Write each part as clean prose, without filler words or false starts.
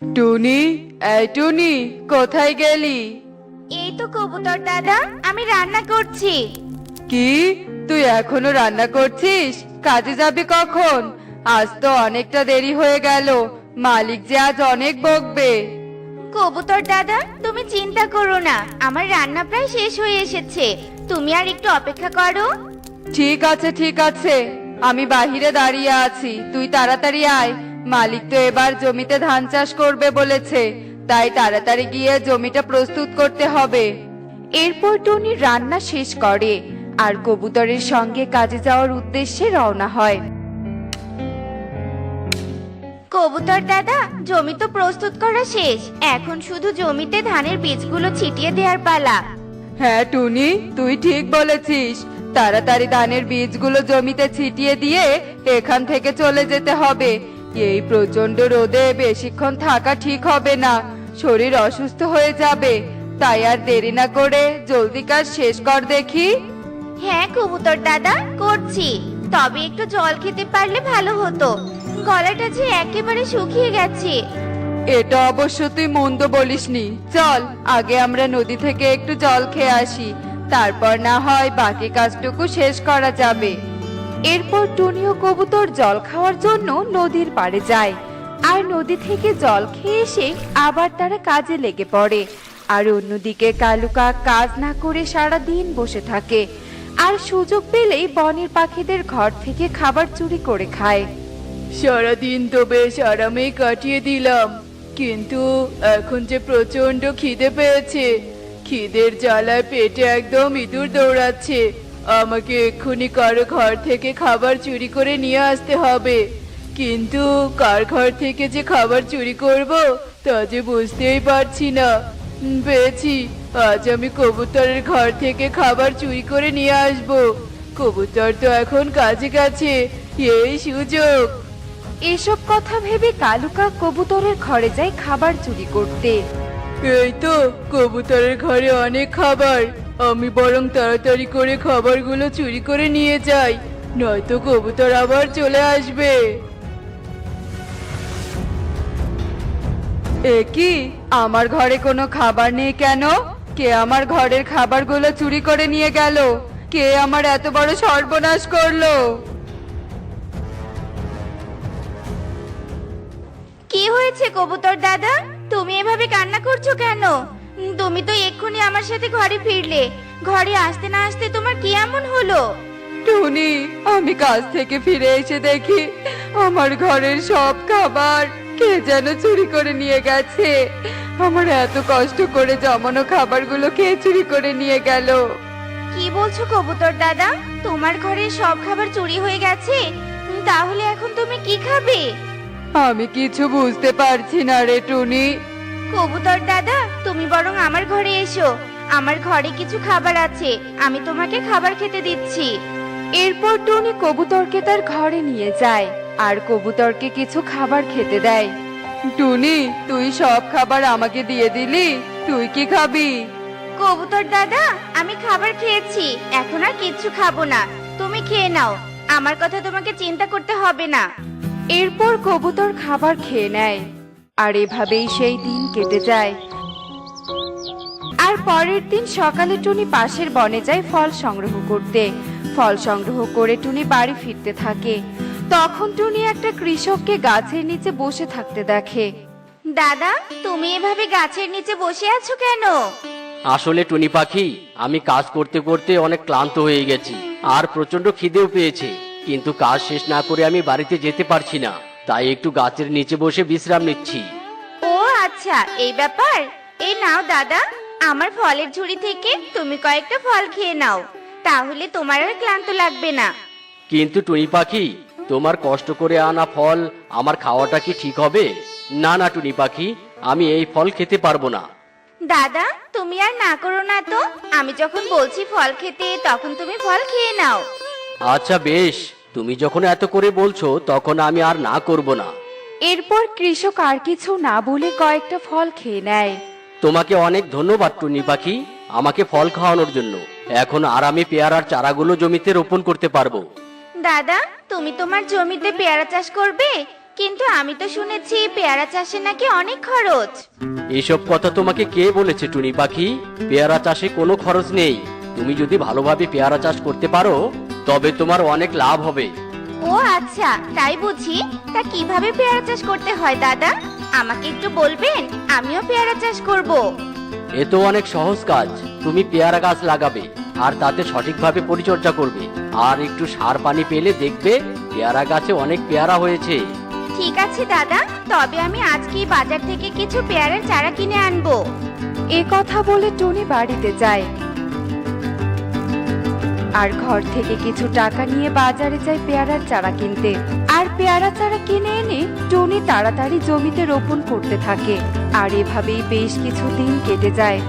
টুনি, এই টুনি, কোথায় গেলি? এই তো কবুতর দাদা, আমি রান্না করছি। কি, তুই এখনো রান্না করছিস? কাজে যাবি কখন? আজ তো অনেকটা দেরি হয়ে গেল, মালিক যে আজ অনেক বকবে। কবুতর দাদা, তুমি চিন্তা করো না, আমার রান্না প্রায় শেষ হয়ে এসেছে। তুমি আর একটু অপেক্ষা করো। ঠিক আছে ঠিক আছে, আমি বাহিরে দাঁড়িয়ে আছি, তুই তাড়াতাড়ি আয়। মালিক তো এবার জমিতে ধান চাষ করবে বলেছে, তাই তাড়াতাড়ি গিয়ে জমিটা প্রস্তুত করতে হবে। এরপর টুনি রান্না শেষ করে আর কবুতরের সঙ্গে কাজে যাওয়ার উদ্দেশ্যে রওনা হয়। কবুতর দাদা, জমি তো প্রস্তুত করা শেষ, এখন শুধু জমিতে ধানের বীজগুলো ছিটিয়ে দেওয়ার পালা। হ্যাঁ টুনি, তুই ঠিক বলেছিস, তাড়াতাড়ি ধানের বীজগুলো জমিতে ছিটিয়ে দিয়ে এখান থেকে চলে যেতে হবে। এই প্রচন্ড রোদে বেশিক্ষণ থাকা ঠিক হবে না, শরীর অসুস্থ হয়ে যাবে। তাই আর দেরি না করে জলদি কাজ শেষ কর দেখি। হ্যাঁ কবুতর দাদা, করছি। তবে একটু জল খেতে পারলে ভালো হতো, গলাটা যে একেবারে শুকিয়ে গেছে। এটা অবশ্য তুই মন্দ বলিসনি। চল আগে আমরা নদী থেকে একটু জল খেয়ে আসি, তারপর না হয় বাকি কাজটুকু শেষ করা যাবে। এরপর টুনি ও কবুতর জল খাওয়ার জন্য নদীর পাড়ে যায়, আর নদী থেকে জল খেয়ে এসে আবার তারা কাজে লেগে পড়ে। আর অন্যদিকে কালু কাক কাজ না করে সারা দিন বসে থাকে, আর সুযোগ পেলেই বনের পাখিদের ঘর থেকে খাবার চুরি করে খায়। সারাদিন তো বেশ আরামেই কাটিয়ে দিলাম, কিন্তু এখন যে প্রচন্ড খিদে পেয়েছে। খিদের জ্বালায় পেটে একদম ইঁদুর দৌড়াচ্ছে। আমাকে এক্ষুনি কারো ঘর থেকে খাবার চুরি করে নিয়ে আসতে হবে, কিন্তু কার ঘর থেকে যে খাবার চুরি করব তা যে বুঝতেই পারছি না। পেয়েছি, আজ আমি কবুতরের ঘর থেকে খাবার চুরি করে নিয়ে আসব। কবুতর তো এখন কাছে কাছে, এই সুযোগ। এসব কথা ভেবে কালু কাক কবুতরের ঘরে যায় খাবার চুরি করতে। এই তো কবুতরের ঘরে অনেক খাবার, আমি বরং তাড়াতাড়ি করে খাবারগুলো চুরি করে নিয়ে যাই, নয়তো কবুতর আবার চলে আসবে। এ কি, আমার ঘরে কোনো খাবার নেই কেন? কে আমার ঘরের খাবারগুলো চুরি করে নিয়ে গেল? কে আমার এত বড় সর্বনাশ করলো? কি হয়েছে কবুতর দাদা, তুমি এভাবে কান্না করছো কেন? তুমি তো এক্ষুনি আমার সাথে ঘরে ফিরলে, ঘরে আসতে না আসতে তোমার কি এমন হলো? টুনি, আমি কাজ থেকে ফিরে এসে দেখি আমার ঘরের সব খাবার কে যেন চুরি করে নিয়ে গেছে। আমার এত কষ্ট করে জমানো খাবারগুলো কে চুরি করে নিয়ে গেল? কি বলছো কবুতর দাদা, তোমার ঘরের সব খাবার চুরি হয়ে গেছে? তাহলে এখন তুমি কি খাবে? আমি কিছু বুঝতে পারছি না রে টুনি। কবুতর দাদা, তুমি বরং আমার ঘরে এসো, আমার ঘরে কিছু খাবার আছে, আমি তোমাকে খাবার খেতে দিচ্ছি। এরপর টুনি কবুতরকে তার ঘরে নিয়ে যায় আর কবুতরকে কিছু খাবার খেতে দেয়। টুনি, তুই সব খাবার আমাকে দিয়ে দিলি, তুই কি খাবি? কবুতর দাদা, আমি খাবার খেয়েছি, এখন আর কিচ্ছু খাবো না, তুমি খেয়ে নাও, আমার কথা তোমাকে চিন্তা করতে হবে না। এরপর কবুতর খাবার খেয়ে নেয়, আর এভাবেই সেই দিন কেটে যায়। আর পরের দিন সকালে টুনি পাশের বনে যায় ফল সংগ্রহ করতে। ফল সংগ্রহ করে টুনি বাড়ি ফিরতে থাকে। তখন টুনি একটা কৃষককে গাছের নিচে বসে থাকতে দেখে। দাদা, তুমি এভাবে গাছের নিচে বসে আছো কেন? আসলে টুনি পাখি, আমি কাজ করতে করতে অনেক ক্লান্ত হয়ে গেছি আর প্রচন্ড খিদেও পেয়েছে, কিন্তু কাজ শেষ না করে আমি বাড়িতে যেতে পারছি না, তাই একটু গাছের নিচে বসে বিশ্রাম নিচ্ছি। ও আচ্ছা, এই ব্যাপার। এই নাও দাদা, আমার ফলের ঝুড়ি থেকে তুমি কয়েকটা ফল খেয়ে নাও, তাহলে তোমার আর ক্লান্ত লাগবে না। কিন্তু টুনি পাখি, তোমার কষ্ট করে আনা ফল আমার খাওয়াটা কি ঠিক হবে? না না টুনি পাখি, আমি এই ফল খেতে পারবো না। দাদা, তুমি আর না করো না তো, আমি যখন বলছি ফল খেতে তখন তুমি ফল খেয়ে নাও। আচ্ছা বেশ, তুমি যখন এত করে বলছো তখন আমি আর না করব না। এরপর কৃষক আর কিছু না বলে কয়েকটা ফল খেয়ে নেয়। তোমাকে অনেক ধন্যবাদ টুনি পাখি, আমাকে ফল খাওয়ানোর জন্য। এখন আরামে পেয়ারার চারাগুলো জমিতে রোপণ করতে পারবো। দাদা, তুমি তোমার জমিতে পেয়ারা চাষ করবে? কিন্তু আমি তো শুনেছি পেয়ারা চাষে নাকি অনেক খরচ। এসব কথা তোমাকে কে বলেছে টুনি পাখি? পেয়ারা চাষে কোনো খরচ নেই। তুমি যদি ভালোভাবে পেয়ারা চাষ করতে পারো তবে তোমার অনেক লাভ হবে। ও আচ্ছা, তাই বুঝি। তা কিভাবে পেয়ারা চাষ করতে হয় দাদা? আমাকে একটু বলবেন, আমিও পেয়ারা চাষ করব। এ তো অনেক সহজ কাজ। তুমি পেয়ারা গাছ লাগাবে আর তাতে সঠিকভাবে পরিচর্যা করবে, আর একটু সার পানি পেলে দেখবে পেয়ারা গাছে অনেক পেয়ারা হয়েছে। ঠিক আছে দাদা, তবে আমি আজকেই বাজার থেকে কিছু পেয়ারার চারা কিনে আনবো। এ কথা বলে টুনি বাড়িতে যায় আর ঘর থেকে কিছু টাকা নিয়ে বাজারে যায় পেয়ারার চারা কিনতে। আর পেয়ারা চারা কিনে এনে টুনি তাড়াতাড়ি জমিতে রোপণ করতে থাকে। আর এভাবেই বেশ কিছু দিন কেটে যায়।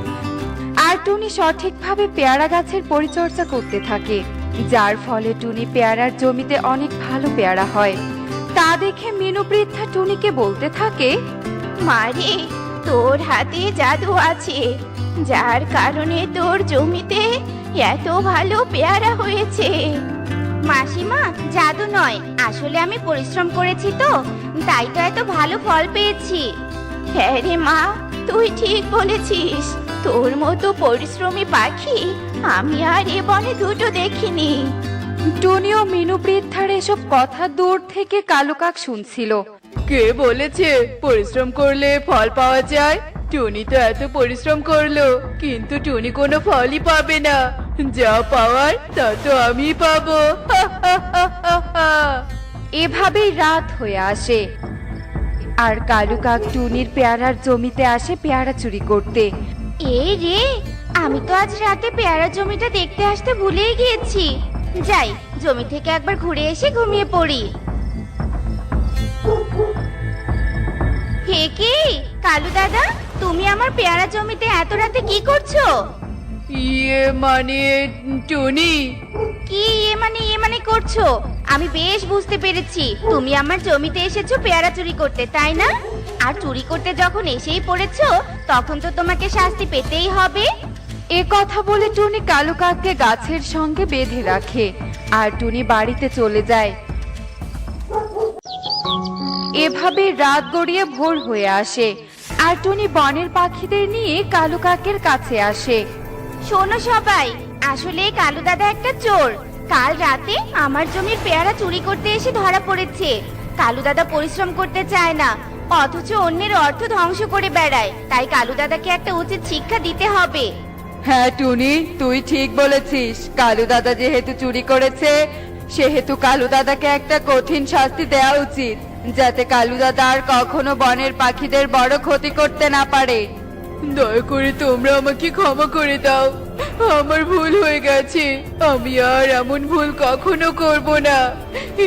আর টুনি সঠিকভাবে পেয়ারা গাছের পরিচর্যা করতে থাকে, যার ফলে টুনি পেয়ারার জমিতে অনেক ভালো পেয়ারা হয়। তা দেখে মিনু বৃদ্ধা টুনিকে বলতে থাকে, মারে, তোর হাতে জাদু আছে, যার কারণে তোর জমিতে এত ভালো পেয়ারা হয়েছে। মাসিমা, জাদু নয়, আসলে আমি পরিশ্রম করেছি তো, তাই তো এত ভালো ফল পেয়েছি। হ্যাঁ রে মা, তুই ঠিক বলেছিস। তোর মতো পরিশ্রমী পাখি আমি আর এ বনে দুটো দেখিনি। টুনি ও মিনু বৃদ্ধার এসব কথা দূর থেকে কালো কাক শুনছিল। কে বলেছে পরিশ্রম করলে ফল পাওয়া যায়? টুনি তো এত পরিশ্রম করলো, কিন্তু টুনি কোনো ফলই পাবে না। যা পাওয়ার তা তো আমি পাবো। এভাবেই রাত হয়ে আসে আর কালু কাক টুনির পেয়ারার জমিতে আসে পেয়ারা চুরি করতে। এই রে, আমি তো আজ রাতে পেয়ারা জমিটা দেখতে আসতে ভুলেই গিয়েছি। যাই, জমি থেকে একবার ঘুরে এসে ঘুমিয়ে পড়ি। হে কি, কালু দাদা, তুমি আমার পেয়ারা জমিতে এত রাতে কি করছো? ইয়ে মানে টুনি, কি ইয়ে মানে করছো? আমি বেশ বুঝতে পেরেছি, তুমি আমার জমিতে এসেছো পেয়ারা চুরি করতে, তাই না? আর চুরি করতে যখন এসেই পড়েছো, তখন তো তোমাকে শাস্তি পেতেই হবে। এ কথা বলে টুনি কালু কাককে গাছের সঙ্গে বেঁধে রাখে আর টুনি বাড়িতে চলে যায়। এভাবে রাত গড়িয়ে ভোর হয়ে আসে আর টুনি বনের পাখিদের নিয়ে কালু কাকের কাছে আসে। শোনো সবাই, আসলে এই কালু দাদা একটা চোর। কাল রাতে আমার জমির পেয়ারা চুরি করতে এসে ধরা পড়েছে। কালু দাদা পরিশ্রম করতে চায় না, অথচ অন্যের অর্থ ধ্বংস করে বেড়ায়। তাই কালু দাদাকে একটা উচিত শিক্ষা দিতে হবে। হ্যাঁ টুনি, তুই ঠিক বলেছিস। কালু দাদা যেহেতু চুরি করেছে, সেহেতু কালু দাদাকে একটা কঠিন শাস্তি দেওয়া উচিত, যাতে কালু দাদা আর কখনো বনের পাখিদের বড় ক্ষতি করতে না পারে। দয়া করে তোমরা আমাকে ক্ষমা করে দাও, আমার ভুল হয়ে গেছে। আমি আর এমন ভুল কখনো করব না।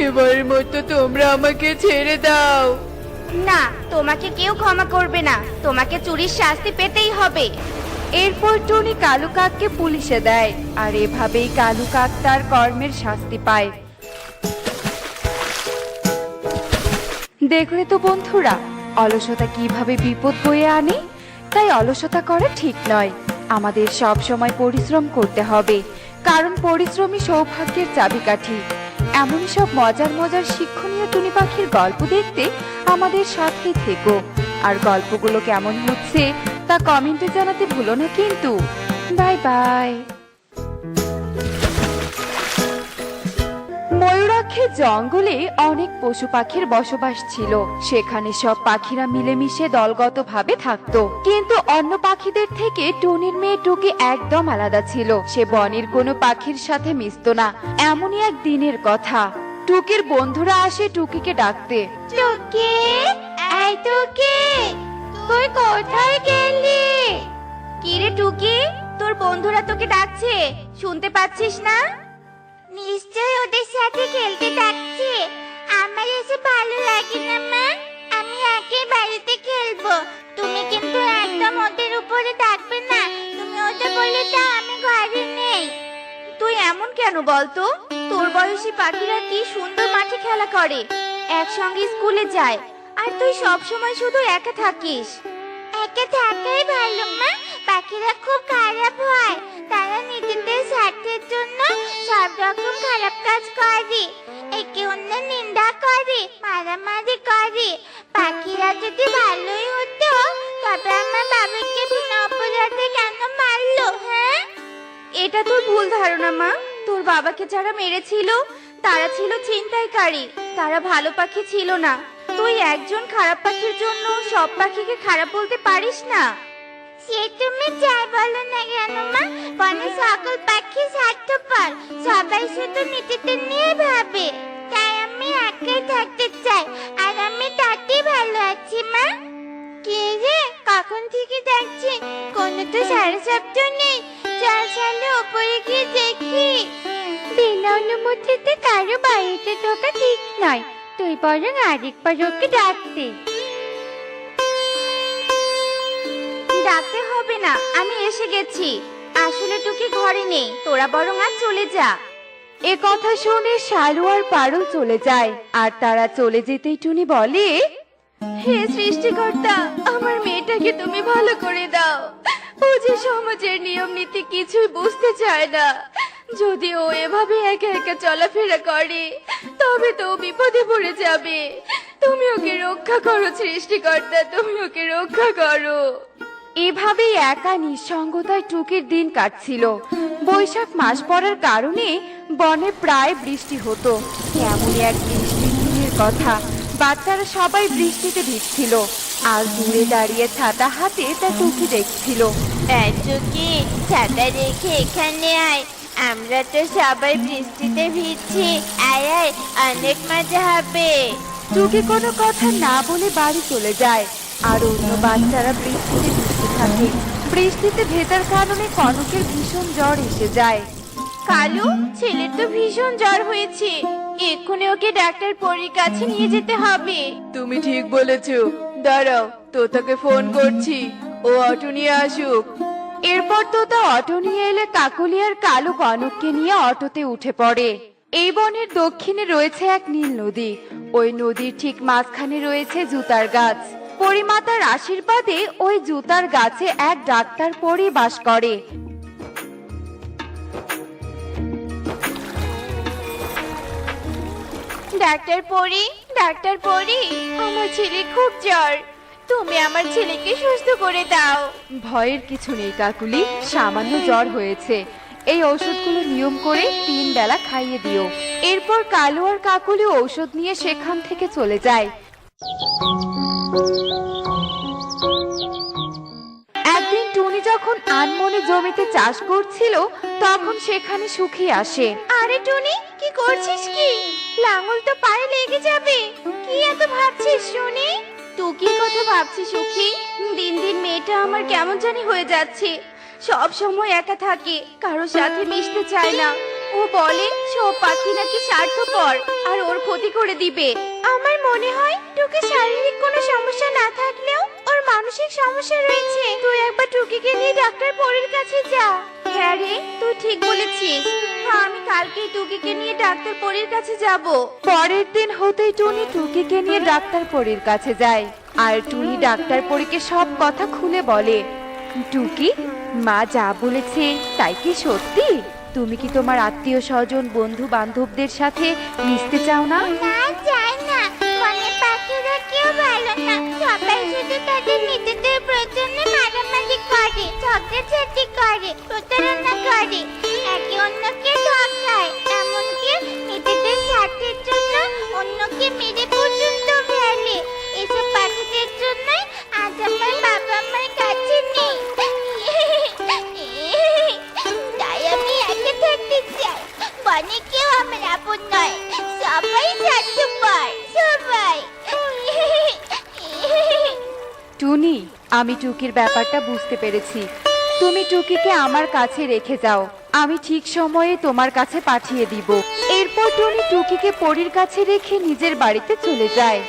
এবারের মতো তোমরা আমাকে ছেড়ে দাও। না, তোমাকে কেউ ক্ষমা করবে না, তোমাকে চুরির শাস্তি পেতেই হবে। এরপর টুনি কালু কাককে পুলিশে দেয় আর এভাবেই কালু কাক তার কর্মের শাস্তি পায়। দেখলে তো বন্ধুরা, অলসতা কিভাবে বিপদ বয়ে আনে। তাই অলসতা করা ঠিক নয়, আমাদের সব সময় পরিশ্রম করতে হবে, কারণ পরিশ্রমই সৌভাগ্যের চাবিকাঠি। এমনই সব মজার মজার শিক্ষণীয় টুনি পাখির গল্প দেখতে আমাদের সাথেই থেকো। আর গল্পগুলো কেমন হচ্ছে তা কমেন্টে জানাতে ভুলো না কিন্তু। Bye bye. ময়ূরাক্ষের জঙ্গলে অনেক পশু পাখির বসবাস ছিল। সেখানে সব পাখিরা মিলেমিশে দলগতভাবে থাকতো, কিন্তু অন্য পাখিদের থেকে টুনির মেয়ে টুকি একদম আলাদা ছিল। সে বনের কোনো পাখির সাথে মিশতো না। এমনই এক দিনের কথা, টুকির বন্ধুরা আসে টুকিকে ডাকতে। টুকি, এই টুকি, তুই কোথায় গেলি? কি রে টুকি, তোর বন্ধুরা তোকে ডাকছে, শুনতে পাচ্ছিস না? নিশ্চয় ওদের সাথে খেলতে ডাকছে। আমার এসে ভালো লাগে না মা, আমি আগে বাড়িতে খেলবো। তুমি কিন্তু একদম ওদের উপরে ডাকবে না, তুমি ওদের বলে দাও আমি ঘরে নেই। তুই এমন কেন বলতো? তোর বয়সী পাখিরা কি সুন্দর মাঠে খেলা করে, একসঙ্গে স্কুলে যায়, আর তুই সব সময় শুধু একা থাকিস। একা থাকাই ভালো মা, পাখিরা খুব খারাপ হয়। তারা নিজেদের স্বার্থের জন্য সব রকম খারাপ কাজ করে। এই একে অন্য নিন্দা করে, মারামারি করে। পাখিরা যদি ভালোই হতো, তবে আমার বাবাকে বিনা অপরাধে কেন মারলো? হ্যাঁ, এটা তোর ভুল ধারণা মা। তোর বাবাকে যারা মেরেছিল তারা ছিল ছিনতাইকারী, তারা ভালো পাখি ছিল না। তুই একজন খারাপ পাখির জন্য সব পাখিকে খারাপ বলতে পারিস না। সে তুমি যাই বলো না কেন মা, বনে সকল পাখি স্বার্থপর, সবাই শুধু নিজেদের নিয়ে ভাবে। তাই আমি একাই থাকতে চাই, আর আমি তাতেই ভালো আছি মা। কে রে, কখন থেকে দেখছি, কোনো তো সারা শব্দ নেই। চল চলো উপরে গিয়ে দেখি। বিনা অনুমতিতে কারো বাড়িতে ঢোকা ঠিক নয়, তুই বরং আরেকবার ওকে ডাকতে। ডাকতে হবে না, আমি এসে গেছি। আসলে টুকি ঘরে নেই, তোরা বরং আর চলে যা। এ কথা শুনে শালু আর পারুল চলে যায়। আর তারা চলে যেতেই টুনি বলে, হে সৃষ্টিকর্তা, আমার মেয়েটাকে তুমি ভালো করে দাও। ও যে সমাজের নিয়ম নীতি কিছুই বুঝতে চায় না। যদি ও এভাবে একা একা চলাফেরা করে, তবে তো ও বিপদে পড়ে যাবে। তুমি ওকে রক্ষা করো সৃষ্টিকর্তা, তুমি ওকে রক্ষা করো। এভাবেই একা নিঃসঙ্গতায় টুকির দিন কাটছিল। বৈশাখ মাস পড়ার কারণে বনে প্রায় বৃষ্টি হতো। এমনই এক বৃষ্টির দিনের কথা। বাচ্চারা সবাই বৃষ্টিতে ভিজছিল। আর দূরে দাঁড়িয়ে ছাতা হাতে তা টুকি দেখছিল। টুকি, ছাতা রেখে এখানে আয়, আমরা তো সবাই বৃষ্টিতে ভিজছি। আয় আয়, অনেক মজা হবে। টুকি কোনো কথা না বলে বাড়ি চলে যায়। আর অন্য বাচ্চারা বৃষ্টিতে ভিজতে থাকে। বৃষ্টিতে ভেজার কারণে কনকের ভীষণ জ্বর এসে যায়। কালু, ছেলের তো ভীষণ জ্বর হয়েছে, এক্ষুনি ওকে ডাক্তার পরীর কাছে নিয়ে যেতে হবে। তুমি ঠিক বলেছো, দাঁড়াও, তোতাকে ফোন করছি, ও অটো নিয়ে আসুক। এরপর তোতা অটো নিয়ে এলে কাকলি আর কালু কনককে নিয়ে অটোতে উঠে পড়ে। এই বনের দক্ষিণে রয়েছে এক নীল নদী। ওই নদীর ঠিক মাঝখানে রয়েছে জুতার গাছ। পরিমাতার আশীর্বাদে ওই জুতার গাছে এক ডাক্তার পরী বাস করে। ডাক্তার পরী, ডাক্তার পরী, আমার ছেলে খুব জ্বর, তুমি আমার ছেলেকে সুস্থ করে দাও। ভয়ের কিছু নেই কাকুলি, সামান্য জ্বর হয়েছে। এই ঔষধগুলো নিয়ম করে 3 বেলা খাইয়ে দিও। এরপর কালু আর কাকুলি ঔষধ নিয়ে সেখান থেকে চলে যায়। একদিন টুনি যখন আনমনে জমিতে চাষ করছিল, তখন সেখানে সুখী আসে। আরে টুনি, কি করছিস কি? লাঙল তো পায়ে লেগে যাবে। কি এত ভাবছিস শুনি? তুই কি কথা ভাবছিস সুখী? দিন দিন মেয়েটা আমার কেমন জানি হয়ে যাচ্ছে। সব সময় একা থাকে, কারো সাথে মিশতে চায় না। ও বলে সব পাখি নাকি স্বার্থপর আর ওর ক্ষতি করে দিবে। আমার মনে হয় টুকি শারীরিক কোনো সমস্যা না থাকলেও ওর মানসিক সমস্যা রয়েছে। তুই একবার টুকিকে নিয়ে ডাক্তার পরীর কাছে যা। হ্যাঁ রে, তুই ঠিক বলেছিস। হ্যাঁ, আমি কালকেই টুকিকে নিয়ে ডাক্তার পরীর কাছে যাব। পরের দিন হতেই টুনি টুকিকে নিয়ে ডাক্তার পরীর কাছে যায়। আর টুনি ডাক্তার পরীকে সব কথা খুলে বলে। টুকি, মা যা বলেছে তাই কি সত্যি? তুমি কি তোমার আত্মীয় স্বজন বন্ধু বান্ধবদের সাথে মিশতে চাও না? না, চাই না। বনের পাখিরা কেউ ভালো না, সবাই শুধু তাদের নিজেদের প্রয়োজনে মারামারি করে, ঝগড়াঝাটি করে, প্রতারণা করে, একে অন্যকে ঠকায়, এমনকি নিজেদের স্বার্থের জন্য অন্যকে মেরে পর্যন্ত ফেলে। এসব পাখিদের জন্যই আজ আমার বাবা আমার কাছে নেই। তাই আমি একা থাকতে চাই। বনে কেউ আমার আপন নয়, সবাই স্বার্থপর, সবাই। টুনি, আমি টুকির ব্যাপারটা বুঝতে পেরেছি। তুমি টুকিকে আমার কাছে রেখে যাও, আমি ঠিক সময়ে তোমার কাছে পাঠিয়ে দিব। এরপর টুনি টুকিকে পরীর কাছে রেখে নিজের বাড়িতে চলে যায়।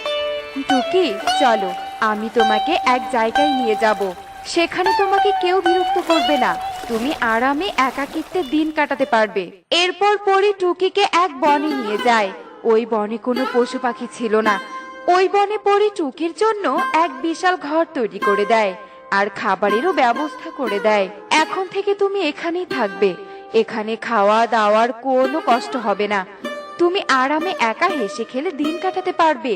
টুকি, চলো, আমি তোমাকে এক জায়গায় নিয়ে যাব। সেখানে তোমাকে কেউ বিরক্ত করবে না, তুমি আরামে একাকিত্বে দিন কাটাতে পারবে। এরপর পরী টুকিকে এক বনে নিয়ে যায়। ওই বনে কোনো পশু পাখি ছিল না। ওই বনে পরী টুকির জন্য এক বিশাল ঘর তৈরি করে দেয় আর খাবারেরও ব্যবস্থা করে দেয়। এখন থেকে তুমি এখানেই থাকবে, এখানে খাওয়া দাওয়ার কোনো কষ্ট হবে না। তুমি আরামে একা হেসে খেলে দিন কাটাতে পারবে।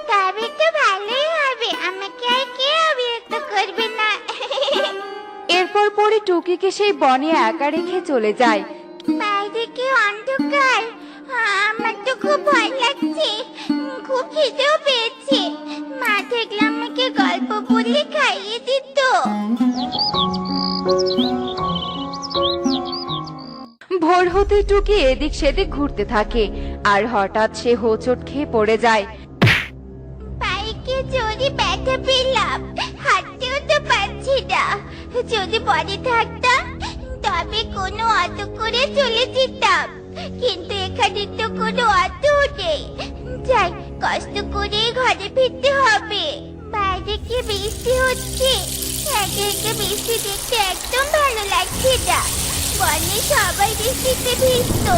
তবে তো ভালোই হবে, আমাকে আর কেউ বিরক্ত করবে না। এরপর পরে টুকিকে সেই বনে একা রেখে চলে যায়। বাইরে কি অন্ধকার, আমার তো খুব ভয় লাগছে, খুব খিদেও পেয়েছে। মা দেখলে আমাকে গল্প বলে খাইয়ে দিত। ভোর হতে টুকি এদিক সেদিক ঘুরতে থাকে, আর হঠাৎ সে হোঁচট খেয়ে পড়ে যায়। পায়ে জোরে ব্যথা পেলাম, হাঁটতেও তো পারছি না। যদি বনে থাকতাম তবে কোনো অটো করে চলে যেতাম, কিন্তু এখানে তো কোনো অটো নেই। যাই, কষ্ট করে ঘরে ফিরতে হবে। বাইরে কি বৃষ্টি হচ্ছে, একে একে বৃষ্টি দেখতে একদম ভালো লাগছে না। বনে সবাই বৃষ্টিতে ভিজতো,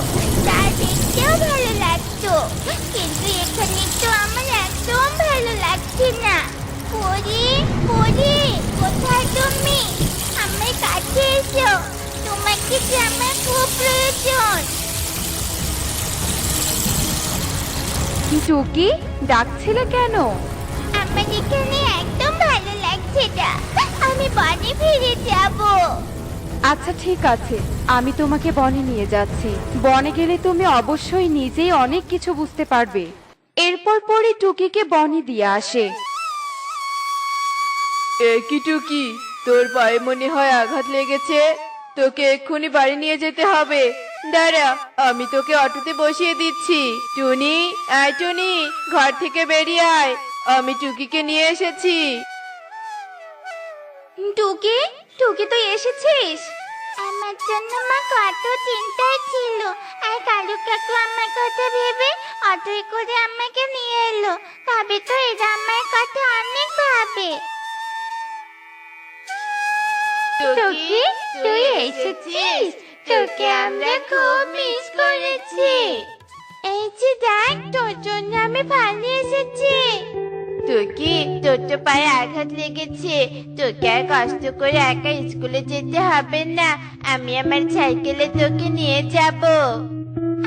তা দেখতেও ভালো লাগতো, কিন্তু এখানে তো আমার একদম ভালো লাগছে না। পরি পরি, কোথায় তুমি? আমার কাছে এসো, তোমাকে যে আমার খুব প্রয়োজন। টুকি, ডাকছিলে কেন? আমার এখানে একদম ভালো লাগছে না, আমি বনে ফিরে যাব। আচ্ছা ঠিক আছে, আমি তোমাকে বনে নিয়ে যাচ্ছি। বনে গেলে তুমি অবশ্যই নিজেই অনেক কিছু বুঝতে পারবে। এরপর পরে টুকিকে বনে দিয়ে আসে। কি টুকি, তোর পায়ে মনে হয় আঘাত লেগেছে, তোকে এক্ষুনি বাড়ি নিয়ে যেতে হবে। দাঁড়া, আমি তোকে অটোতে বসিয়ে দিচ্ছি। টুনি, আয় টুনি, ঘর থেকে বেরিয়ে আয়, আমি টুকিকে নিয়ে এসেছি। টুকি, টুকি তুই এসেছিস? আমার জন্য মা কত চিন্তায় ছিল, আর কালু কাকু আমার কথা ভেবে অটোয় করে আমাকে নিয়ে এলো। তবে তো এরা আমার কথা অনেক ভাবে। টুকি, তুই এসেছিস? তোকে আমরা খুব মিস করেছি। এই যে দেখ, তোর জন্য আমি ভালো এসেছি। টুকি, তোর তো পায়ে আঘাত লেগেছে, তোকে আর কষ্ট করে একা স্কুলে যেতে হবে না, আমি আমার সাইকেলে তোকে নিয়ে যাব।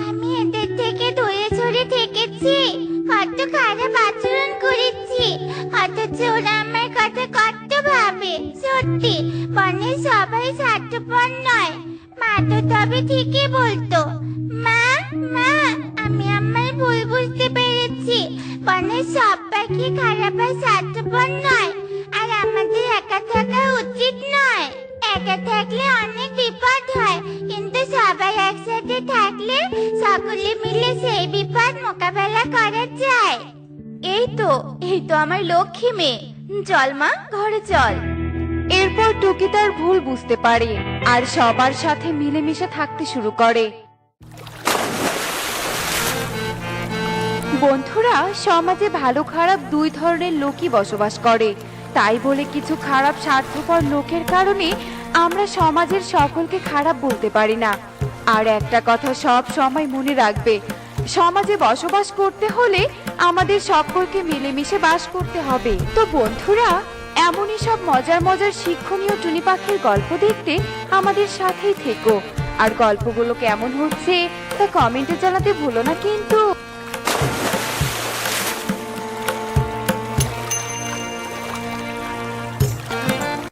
আমি এদের থেকে দূরে সরে থেকেছি, কত খারাপ আচরণ করেছি, অথচ ওরা আমার কথা কত ভাবে। সত্যি বনের সবাই স্বার্থপর নয়। মা তো তবে ঠিকই বলতো। মা, মা, আমি আমার ভুল বুঝতে পেরেছি। বনের সব পাখি খারাপ আর স্বার্থপর নয়, আর আমাদের একা থাকা উচিত নয়। একা থাকলে অনেক বিপদ হয়, কিন্তু সবাই একসাথে থাকলে সকলে মিলে সেই বিপদ মোকাবেলা করা যায়। এই তো আমার লক্ষ্মী মেয়ে। চল মা, ঘরে চল। এরপর টুকি তার ভুল বুঝতে পারে আর সবার সাথে মিলেমিশে থাকতে শুরু করে। বন্ধুরা, সমাজে ভালো খারাপ দুই ধরনের লোকই বসবাস করে। তাই বলে কিছু খারাপ স্বার্থপর লোকের কারণে আমরা সমাজের সকলকে খারাপ বলতে পারি না। আর একটা কথা সব সময় মনে রাখবে, সমাজে বসবাস করতে হলে আমাদের সকলকে মিলেমিশে বাস করতে হবে। তো বন্ধুরা, এমনই সব মজার মজার শিক্ষণীয় টুনি পাখির গল্প দেখতে আমাদের সাথেই থেকো। আর গল্পগুলো কেমন হচ্ছে তা কমেন্টে জানাতে ভুলো না কিন্তু।